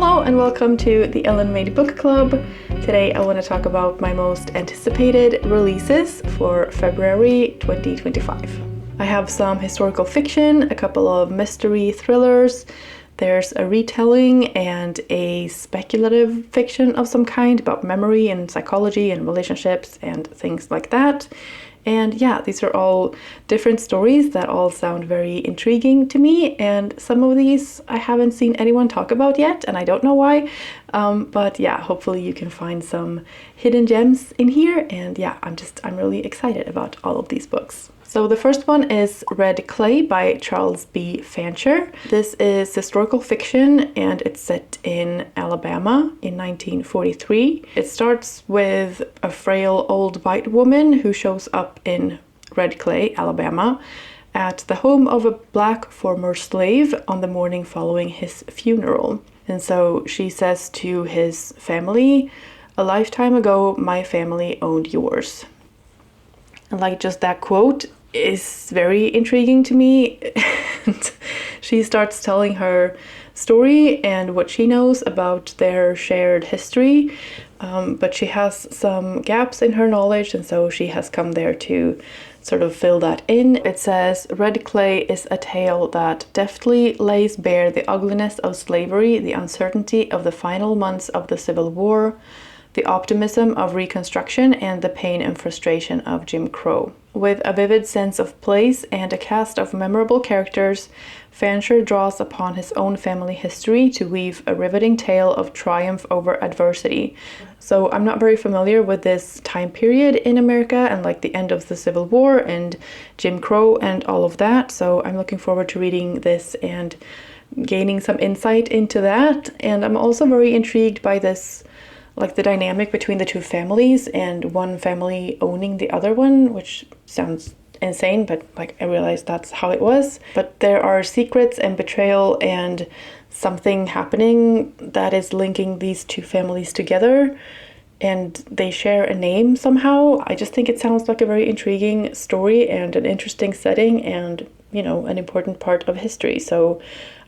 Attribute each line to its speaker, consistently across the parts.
Speaker 1: Hello and welcome to the Ellen Made Book Club. Today I want to talk about my most anticipated releases for February 2025. I have some historical fiction, a couple of mystery thrillers, there's a retelling and a speculative fiction of some kind about memory and psychology and relationships and things like that. And yeah, these are all different stories that all sound very intriguing to me, and some of these I haven't seen anyone talk about yet, and I don't know why. But yeah, hopefully you can find some hidden gems in here, and yeah, I'm really excited about all of these books. So the first one is Red Clay by Charles B. Fancher. This is historical fiction and it's set in Alabama in 1943. It starts with a frail old white woman who shows up in Red Clay, Alabama, at the home of a black former slave on the morning following his funeral. And so she says to his family, "A lifetime ago, my family owned yours." And like just that quote is very intriguing to me. And she starts telling her story and what she knows about their shared history, but she has some gaps in her knowledge, and so she has come there to sort of fill that in. It says, "Red Clay is a tale that deftly lays bare the ugliness of slavery, the uncertainty of the final months of the Civil War, the optimism of Reconstruction, and the pain and frustration of Jim Crow." With a vivid sense of place and a cast of memorable characters, Fancher draws upon his own family history to weave a riveting tale of triumph over adversity. So I'm not very familiar with this time period in America and like the end of the Civil War and Jim Crow and all of that. So I'm looking forward to reading this and gaining some insight into that. And I'm also very intrigued by this, like the dynamic between the two families and one family owning the other one, which sounds insane, but like I realized that's how it was. But there are secrets and betrayal and something happening that is linking these two families together, and they share a name somehow. I just think it sounds like a very intriguing story and an interesting setting and, you know, an important part of history. So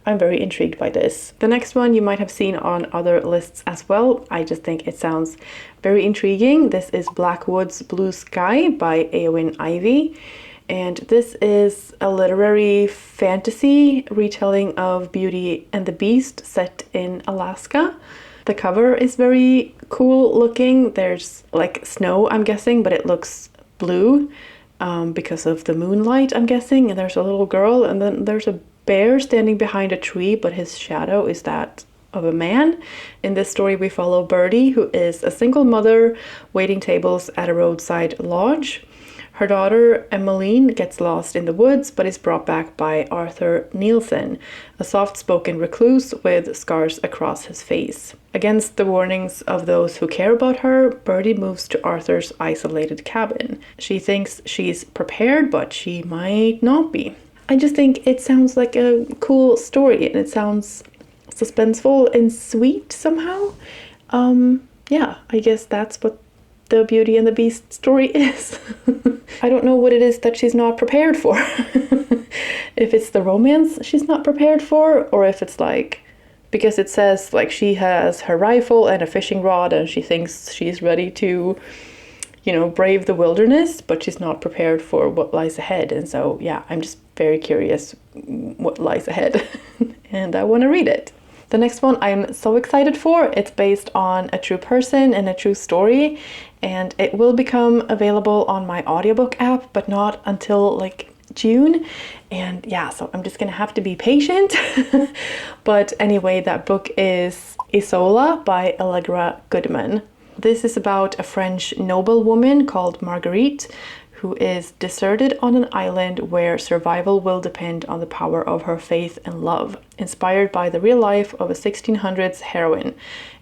Speaker 1: I'm very intrigued by this. The next one you might have seen on other lists as well. I just think it sounds very intriguing. This is Blackwood's Blue Sky by Eowyn Ivey. And this is a literary fantasy retelling of Beauty and the Beast set in Alaska. The cover is very cool looking. There's like snow, I'm guessing, but it looks blue because of the moonlight, I'm guessing. And there's a little girl, and then there's a bear standing behind a tree, but his shadow is that of a man. In this story we follow Birdie, who is a single mother waiting tables at a roadside lodge. Her daughter Emmeline gets lost in the woods but is brought back by Arthur Nielsen, a soft-spoken recluse with scars across his face. Against the warnings of those who care about her, Birdie moves to Arthur's isolated cabin. She thinks she's prepared, but she might not be. I just think it sounds like a cool story, and it sounds suspenseful and sweet somehow. Yeah, I guess that's what the Beauty and the Beast story is. I don't know what it is that she's not prepared for. If it's the romance she's not prepared for, or if it's like, because it says like she has her rifle and a fishing rod and she thinks she's ready to, you know, brave the wilderness, but she's not prepared for what lies ahead. And so, yeah, I'm just very curious what lies ahead and I want to read it. The next one I'm so excited for. It's based on a true person and a true story, and it will become available on my audiobook app, but not until like June. And yeah, so I'm just gonna have to be patient. But anyway, that book is Isola by Allegra Goodman. This is about a French noblewoman called Margarita, who is deserted on an island where survival will depend on the power of her faith and love. Inspired by the real life of a 1600s heroine,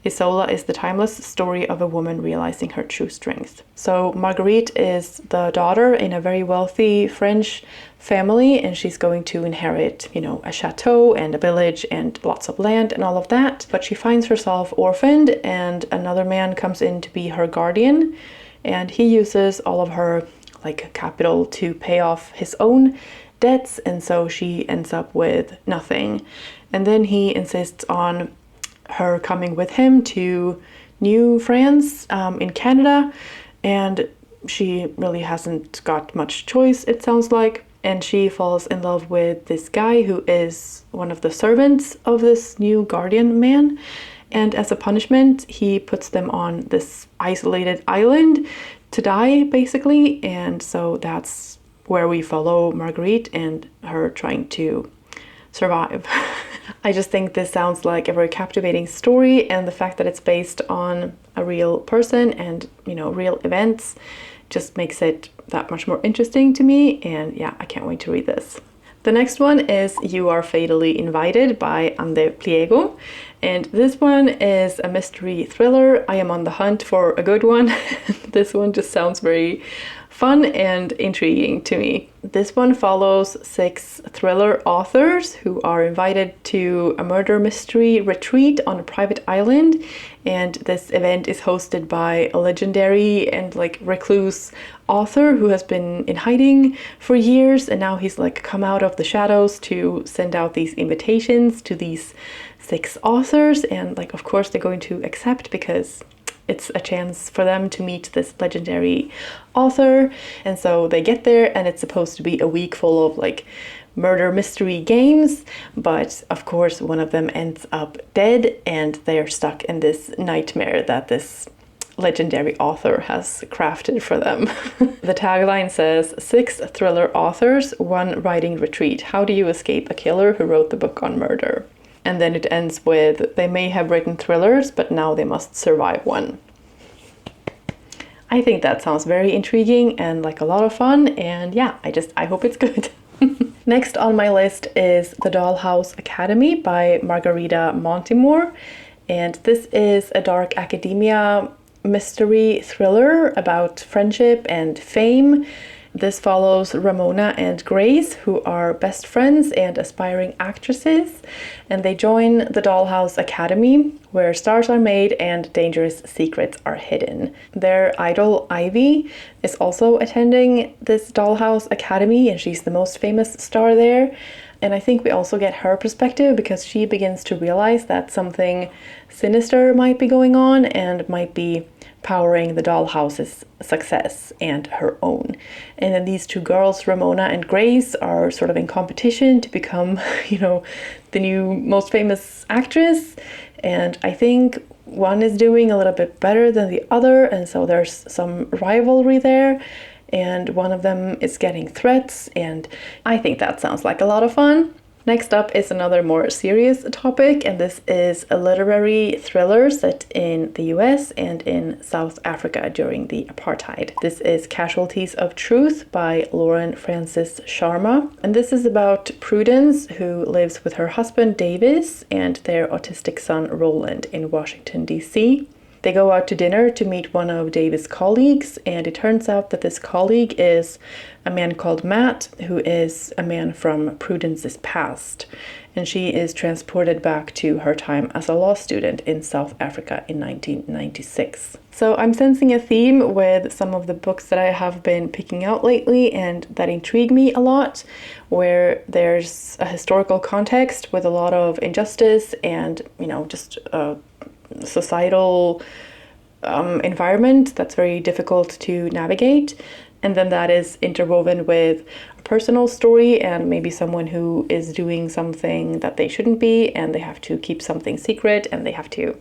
Speaker 1: Isola is the timeless story of a woman realizing her true strength. So Marguerite is the daughter in a very wealthy French family, and she's going to inherit, you know, a chateau and a village and lots of land and all of that. But she finds herself orphaned, and another man comes in to be her guardian, and he uses all of her like capital to pay off his own debts, and so she ends up with nothing. And then he insists on her coming with him to New France in Canada, and she really hasn't got much choice, it sounds like. And she falls in love with this guy who is one of the servants of this new guardian man. And as a punishment, he puts them on this isolated island to die, basically. And so that's where we follow Marguerite and her trying to survive. I just think this sounds like a very captivating story, and the fact that it's based on a real person and, you know, real events just makes it that much more interesting to me. And yeah, I can't wait to read this. The next one is You Are Fatally Invited by Ande Pliego. And this one is a mystery thriller. I am on the hunt for a good one. This one just sounds very fun and intriguing to me. This one follows 6 thriller authors who are invited to a murder mystery retreat on a private island, and this event is hosted by a legendary and like recluse author who has been in hiding for years, and now he's like come out of the shadows to send out these invitations to these 6 authors, and like of course they're going to accept because it's a chance for them to meet this legendary author. And so they get there, and it's supposed to be a week full of like murder mystery games, but of course one of them ends up dead, and they are stuck in this nightmare that this legendary author has crafted for them. The tagline says, 6 thriller authors, 1 writing retreat. How do you escape a killer who wrote the book on murder? And then it ends with, they may have written thrillers, but now they must survive one. I think that sounds very intriguing and like a lot of fun, and yeah, I hope it's good. Next on my list is The Dollhouse Academy by Margarita Montimore, and this is a dark academia mystery thriller about friendship and fame. This follows Ramona and Grace, who are best friends and aspiring actresses, and they join the Dollhouse Academy, where stars are made and dangerous secrets are hidden. Their idol, Ivey, is also attending this Dollhouse Academy, and she's the most famous star there. And I think we also get her perspective because she begins to realize that something sinister might be going on and might be powering the dollhouse's success and her own. And then these 2 girls, Ramona and Grace, are sort of in competition to become, you know, the new most famous actress. And I think one is doing a little bit better than the other, and so there's some rivalry there. And one of them is getting threats, and I think that sounds like a lot of fun. Next up is another more serious topic, and this is a literary thriller set in the US and in South Africa during the apartheid. This is Casualties of Truth by Lauren Francis-Sharma, and this is about Prudence, who lives with her husband Davis and their autistic son Roland in Washington, D.C. They go out to dinner to meet one of Davis' colleagues, and it turns out that this colleague is a man called Matt, who is a man from Prudence's past, and she is transported back to her time as a law student in South Africa in 1996. So I'm sensing a theme with some of the books that I have been picking out lately and that intrigue me a lot, where there's a historical context with a lot of injustice and, you know, just societal environment that's very difficult to navigate, and then that is interwoven with a personal story and maybe someone who is doing something that they shouldn't be, and they have to keep something secret and they have to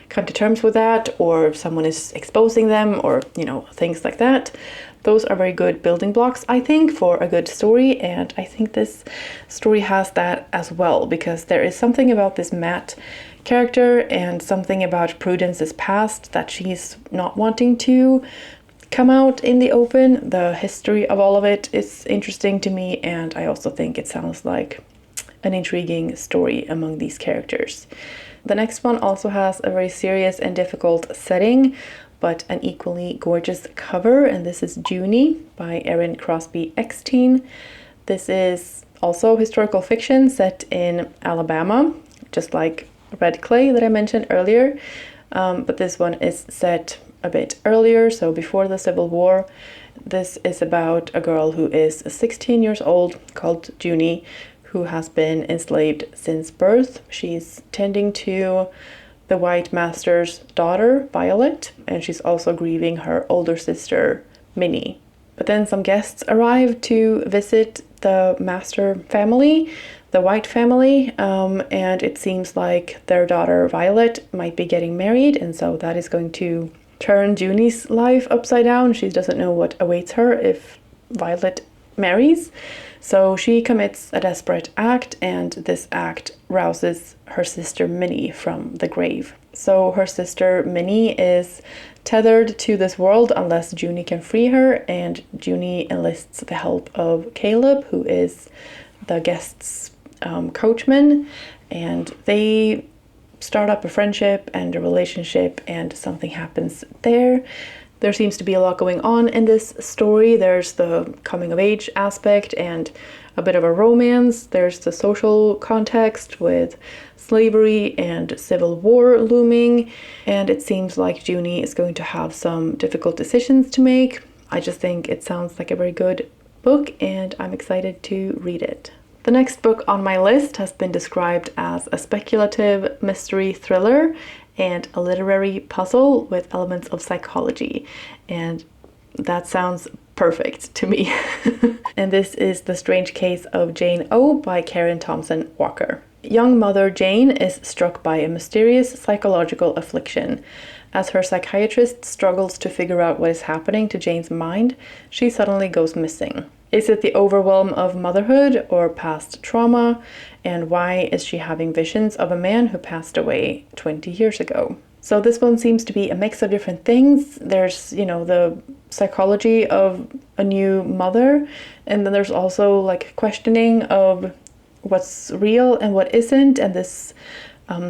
Speaker 1: come to terms with that, or someone is exposing them, or, you know, things like that. Those are very good building blocks, I think, for a good story, and I think this story has that as well, because there is something about this Matt character and something about Prudence's past that she's not wanting to come out in the open. The history of all of it is interesting to me, and I also think it sounds like an intriguing story among these characters. The next one also has a very serious and difficult setting, but an equally gorgeous cover, and this is Junie by Erin Crosby Eckstine. This is also historical fiction set in Alabama, just like Red Clay that I mentioned earlier, but this one is set a bit earlier, so before the Civil War. This is about a girl who is 16 years old called Junie, who has been enslaved since birth. She's tending to the White Master's daughter, Violet, and she's also grieving her older sister, Minnie. But then some guests arrive to visit the Master family, the White family, and it seems like their daughter, Violet, might be getting married, and so that is going to turn Junie's life upside down. She doesn't know what awaits her if Violet marries. So she commits a desperate act, and this act rouses her sister Minnie from the grave. So her sister Minnie is tethered to this world unless Junie can free her, and Junie enlists the help of Caleb, who is the guest's coachman, and they start up a friendship and a relationship, and something happens there. There seems to be a lot going on in this story. There's the coming of age aspect and a bit of a romance. There's the social context with slavery and civil war looming. And it seems like Junie is going to have some difficult decisions to make. I just think it sounds like a very good book, and I'm excited to read it. The next book on my list has been described as a speculative mystery thriller and a literary puzzle with elements of psychology. And that sounds perfect to me. And this is The Strange Case of Jane O by Karen Thompson Walker. Young mother Jane is struck by a mysterious psychological affliction. As her psychiatrist struggles to figure out what is happening to Jane's mind, she suddenly goes missing. Is it the overwhelm of motherhood or past trauma? And why is she having visions of a man who passed away 20 years ago? So this one seems to be a mix of different things. There's, the psychology of a new mother, and then there's also like questioning of what's real and what isn't, and this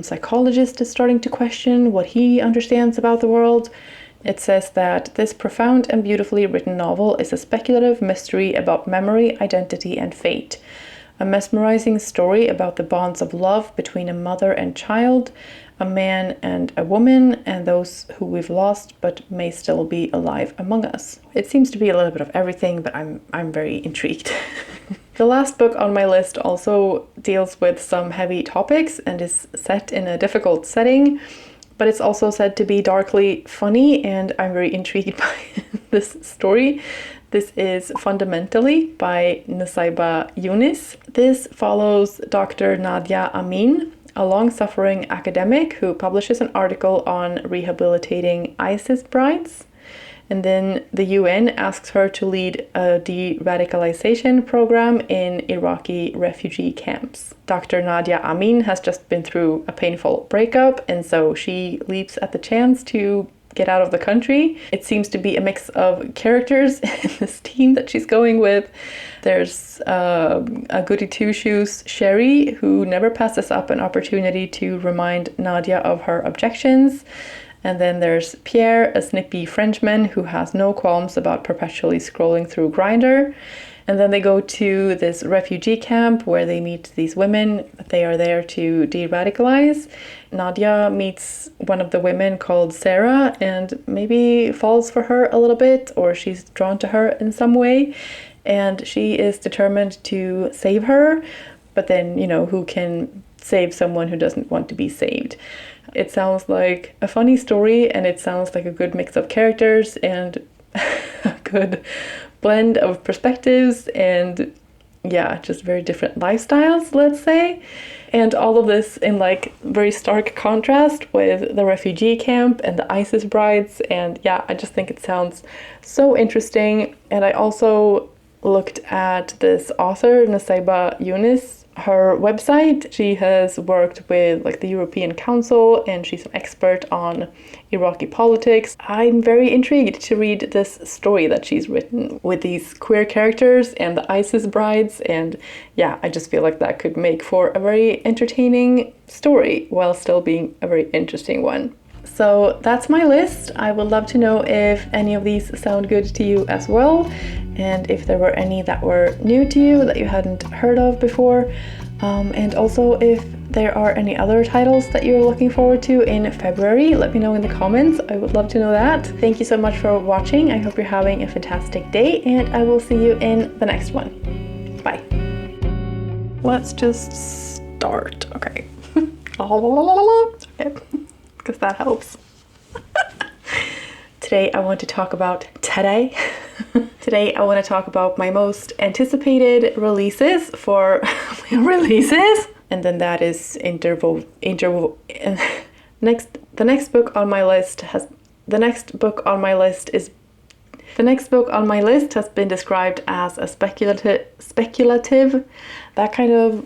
Speaker 1: psychologist is starting to question what he understands about the world. It says that this profound and beautifully written novel is a speculative mystery about memory, identity, and fate. A mesmerizing story about the bonds of love between a mother and child, a man and a woman, and those who we've lost but may still be alive among us. It seems to be a little bit of everything, but I'm very intrigued. The last book on my list also deals with some heavy topics and is set in a difficult setting, but it's also said to be darkly funny, and I'm very intrigued by this story. This is Fundamentally by Nussaibah Younis. This follows Dr. Nadia Amin, a long-suffering academic who publishes an article on rehabilitating ISIS brides. And then the UN asks her to lead a de-radicalization program in Iraqi refugee camps. Dr. Nadia Amin has just been through a painful breakup, and so she leaps at the chance to get out of the country. It seems to be a mix of characters in this team that she's going with. There's a goody two-shoes, Sherry, who never passes up an opportunity to remind Nadia of her objections. And then there's Pierre, a snippy Frenchman who has no qualms about perpetually scrolling through Grindr. And then they go to this refugee camp where they meet these women. They are there to de-radicalize. Nadia meets one of the women called Sarah and maybe falls for her a little bit, or she's drawn to her in some way. And she is determined to save her. But then, who can save someone who doesn't want to be saved? It sounds like a funny story, and it sounds like a good mix of characters and a good blend of perspectives and just very different lifestyles, let's say. And all of this in very stark contrast with the refugee camp and the ISIS brides. And I just think it sounds so interesting. And I also looked at this author, Nussaibah Younis, her website. She has worked with the European Council, and she's an expert on Iraqi politics. I'm very intrigued to read this story that she's written with these queer characters and the ISIS brides, and I just feel like that could make for a very entertaining story while still being a very interesting one. So that's my list. I would love to know if any of these sound good to you as well, and if there were any that were new to you that you hadn't heard of before, and also if there are any other titles that you're looking forward to in February. Let me know in the comments. I would love to know that. Thank you so much for watching. I hope you're having a fantastic day, and I will see you in the next one. Bye. let's just start. Okay. Okay, because that helps. Today I want to talk about my most anticipated releases for releases, and then that is the next book on my list has been described as a speculative, that kind of